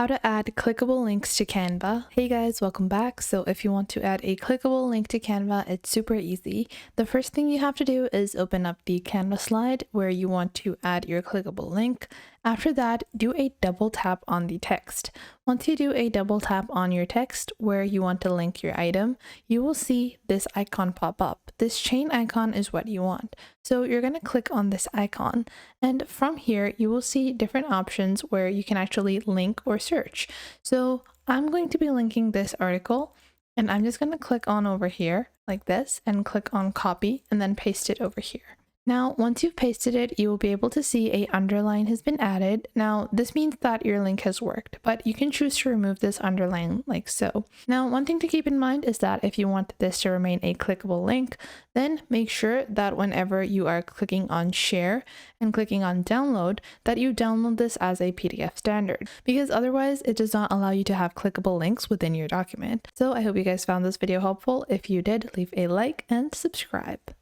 How to add clickable links to Canva. Hey guys, welcome back. So if you want to add a clickable link to Canva, it's super easy. The first thing you have to do is open up the Canva slide where you want to add your clickable link. After that, do a double tap on the text. Once you do a double tap on your text where you want to link your item, you will see this icon pop up. This chain icon is what you want. So you're going to click on this icon, and from here you will see different options where you can actually link or search. So I'm going to be linking this article, and I'm just going to click on over here like this and click on copy and then paste it over here. Now, once you've pasted it, you will be able to see a underline has been added. Now, this means that your link has worked, but you can choose to remove this underline like so. Now, one thing to keep in mind is that if you want this to remain a clickable link, then make sure that whenever you are clicking on share and clicking on download, that you download this as a PDF standard, because otherwise it does not allow you to have clickable links within your document. So I hope you guys found this video helpful. If you did, leave a like and subscribe.